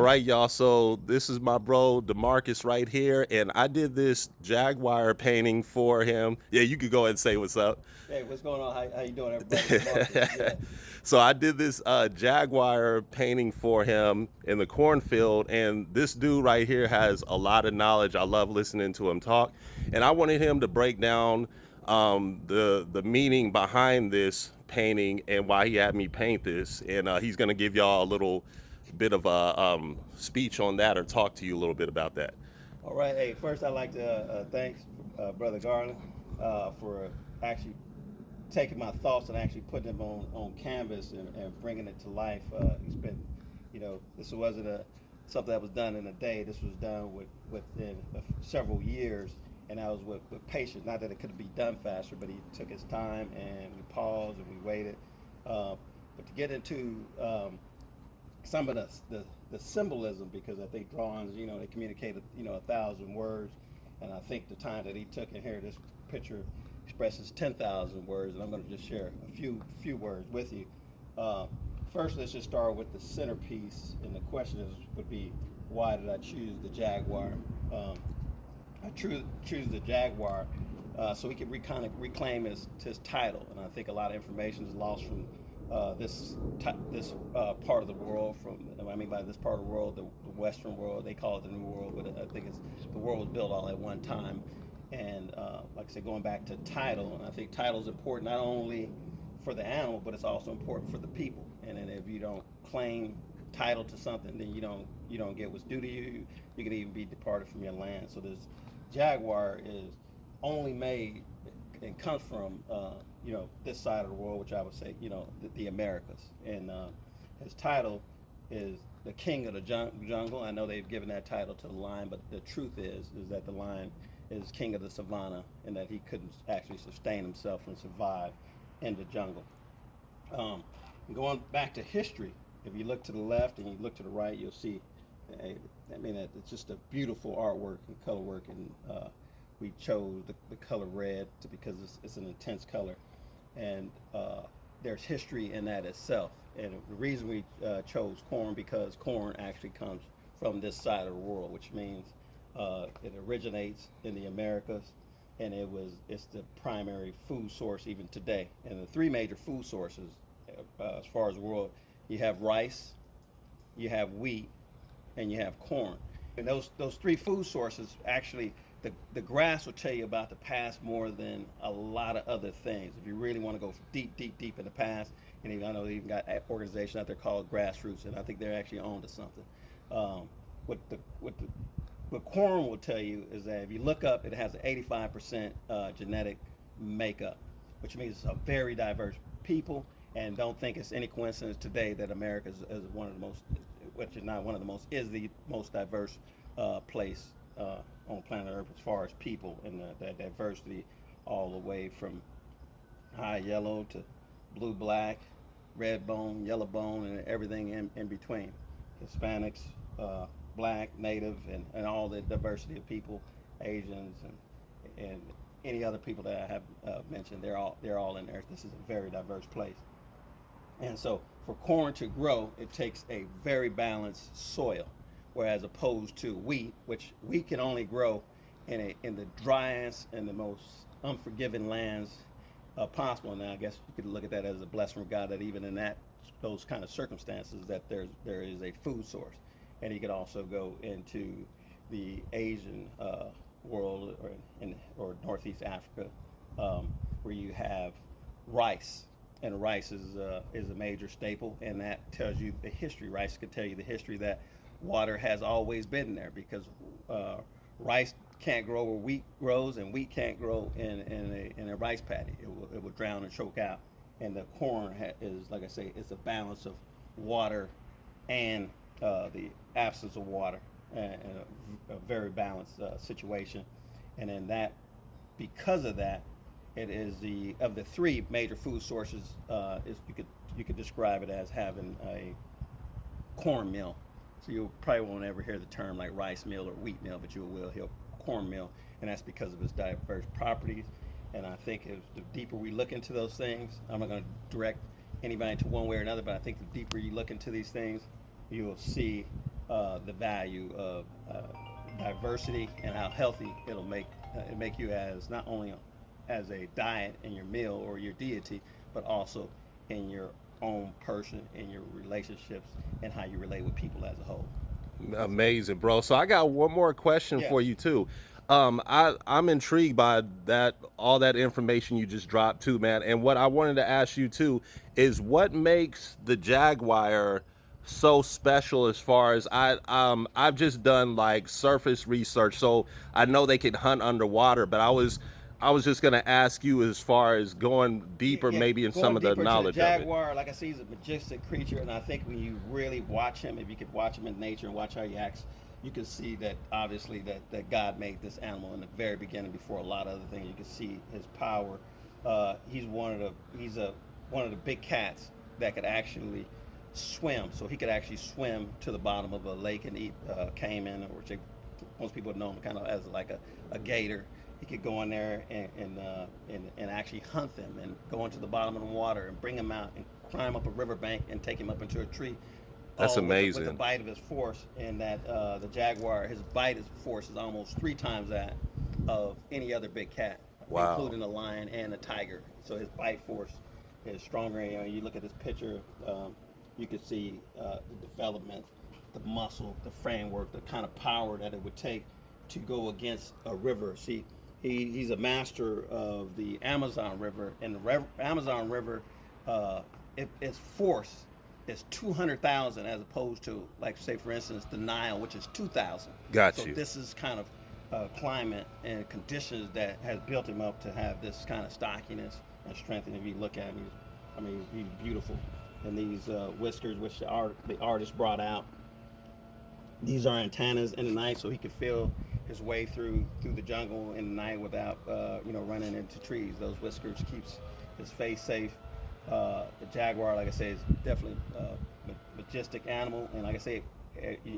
right, y'all. So this is my bro Demarcus right here, and I did this Jaguar painting for him. Yeah, you could go ahead and say what's up. Hey, what's going on? How you doing, everybody? Demarcus. Yeah. So I did this Jaguar painting for him in the cornfield, and this dude right here has a lot of knowledge. I love listening to him talk, and I wanted him to break down the meaning behind this painting and why he had me paint this. And he's gonna give y'all a little bit of a speech on that, or talk to you a little bit about that. All right. Hey, first I'd like to thanks Brother Garland for actually taking my thoughts and actually putting them on canvas and bringing it to life. It's been, this wasn't something that was done in a day. This was done within several years, and I was with patience. Not that it could be done faster, but he took his time, and we paused and we waited. But to get into some of the symbolism, because I think drawings, they communicate, 1,000 words, and I think the time that he took in here, this picture expresses 10,000 words, and I'm going to just share a few words with you. First, let's just start with the centerpiece, and the question would be, why did I choose the Jaguar? I choose the Jaguar so he could kind of reclaim his title, and I think a lot of information is lost from this part of the world. I mean by this part of the world, the Western world, they call it the New World, but I think it's the world was built all at one time. And like I said, going back to title, and I think title is important not only for the animal, but it's also important for the people. And then if you don't claim title to something, then you don't get what's due to you. You can even be departed from your land. So this Jaguar is only made and comes from this side of the world, which I would say the Americas. And his title is the king of the jungle. I know they've given that title to the lion, but the truth is that the lion is king of the savannah, and that he couldn't actually sustain himself and survive in the jungle. Going back to history, if you look to the left and you look to the right, you'll see. It's just a beautiful artwork and color work, and we chose the color red because it's an intense color, and there's history in that itself. And the reason we chose corn, because corn actually comes from this side of the world, which means it originates in the Americas, and it's the primary food source even today. And the three major food sources, as far as the world, you have rice, you have wheat, and you have corn. And those three food sources, actually, the grass will tell you about the past more than a lot of other things. If you really want to go deep in the past, and even, I know they even got an organization out there called Grassroots, and I think they're actually on to something. What corn will tell you is that if you look up, it has an 85% genetic makeup, which means it's a very diverse people. And don't think it's any coincidence today that America is one of the most, which is not one of the most, is the most diverse place on planet Earth as far as people, and that diversity all the way from high yellow to blue black, red bone, yellow bone, and everything in between. Hispanics, black, native, and all the diversity of people, Asians, and any other people that I have mentioned, they're all in there. This is a very diverse place. And so for corn to grow, it takes a very balanced soil, whereas opposed to wheat, which wheat can only grow in the driest and the most unforgiving lands possible. Now, I guess you could look at that as a blessing from God, that even in those kind of circumstances, that there is a food source. And you could also go into the Asian world, or Northeast Africa, where you have rice, and rice is a major staple, and that tells you the history. Rice could tell you the history, that water has always been there, because rice can't grow where wheat grows, and wheat can't grow in a rice paddy. It will drown and choke out. And the corn is, like I say, it's a balance of water and the absence of water, and a very balanced situation. And then that, because of that, it is of the three major food sources. You could describe it as having a corn mill. So you probably won't ever hear the term like rice mill or wheat mill, but you will hear corn mill, and that's because of its diverse properties. And I think the deeper we look into those things, I'm not going to direct anybody to one way or another, but I think the deeper you look into these things, you will see the value of diversity and how healthy it'll make you as not only as a diet in your meal or your deity, but also in your own person, in your relationships, and how you relate with people as a whole. That's it. Amazing, bro. So I got one more question Yeah. for you too. I'm intrigued by that, all that information you just dropped too, man. And what I wanted to ask you too is what makes the Jaguar so special, as far as I've just done like surface research, so I know they can hunt underwater, but I was just gonna ask you as far as going deeper, Yeah, maybe in some going of the deeper to the knowledge of it. jaguar, like I say, he's a majestic creature, and I think when you really watch him, if you could watch him in nature and watch how he acts, you can see that obviously that God made this animal in the very beginning before a lot of other things. You can see his power. He's one of the big cats that could actually swim, so he could actually swim to the bottom of a lake and eat caiman, or which most people know him kind of as like a gator. He could go in there and actually hunt them and go into the bottom of the water and bring them out and climb up a riverbank and take him up into a tree, That's all with the amazing. bite of his force. And that the jaguar, his bite his force is almost 3 times that of any other big cat, Wow. including the lion and the tiger. So his bite force is stronger. You know, you look at this picture, you can see the development, the muscle, the framework, the kind of power that it would take to go against a river. See, he's a master of the Amazon River, and the Amazon River, its force is 200,000 as opposed to, like, say, for instance, the Nile, which is 2,000. Got So you. this is kind of climate and conditions that has built him up to have this kind of stockiness and strength. And if you look at him, he's beautiful. And these whiskers, which the artist brought out, these are antennas in the night, so he could feel his way through the jungle in the night without running into trees. Those whiskers keeps his face safe. The jaguar, like I say, is definitely a majestic animal, and like I say,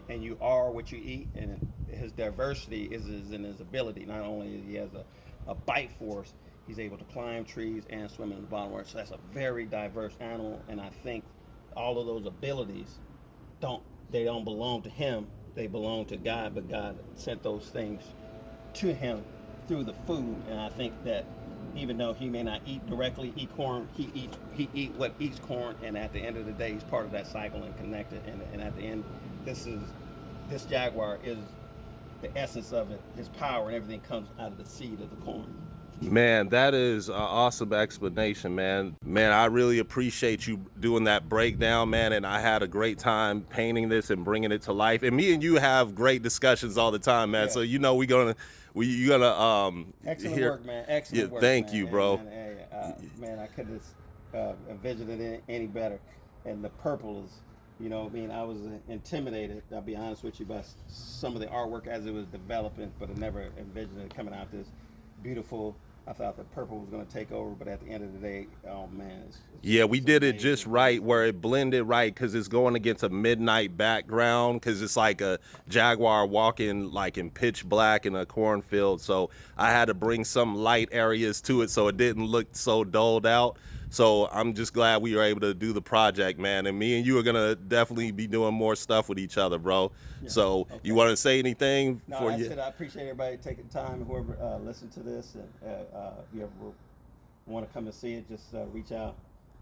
and you are what you eat. And his diversity is in his ability. Not only he has a bite force, he's able to climb trees and swim in the bottom water. So that's a very diverse animal, and I think all of those abilities don't they don't belong to him. They belong to God, but God sent those things to him through the food. And I think that even though he may not eat corn, he eat what eats corn. And at the end of the day, he's part of that cycle and connected. And at the end, this jaguar is the essence of it. His power and everything comes out of the seed of the corn. Man, that is an awesome explanation, man. Man, I really appreciate you doing that breakdown, man. And I had a great time painting this and bringing it to life. And me and you have great discussions all the time, man. Yeah. So you know you gonna Excellent hear. work, man. Yeah, Excellent work, thank man. you, Hey, bro. man, hey, man, I couldn't have envisioned it any better. And the purple is, I was intimidated, I'll be honest with you, by some of the artwork as it was developing, but I never envisioned it coming out this beautiful. I thought the purple was going to take over, but at the end of the day, oh man, Yeah, we it's did it just amazing. right where it blended right, because it's going against a midnight background, because it's like a jaguar walking like in pitch black in a cornfield. So I had to bring some light areas to it so it didn't look so dulled out. So I'm just glad we were able to do the project, man. And me and you are gonna definitely be doing more stuff with each other, bro. Yeah. So you Okay. want to say anything No, before that's you? it. I appreciate everybody taking time. Whoever listened to this, and if you ever want to come and see it, just reach out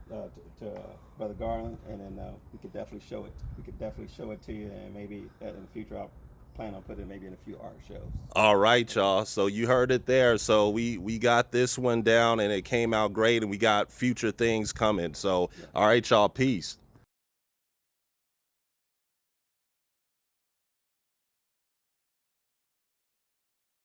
to Brother Garland, and then we could definitely show it. We could definitely show it to you, and maybe in the future I'll plan on putting it maybe in a few art shows. All right, Okay. y'all. So you heard it there. So we got this one down and it came out great, and we got future things coming. So Yeah. all right, y'all. Peace.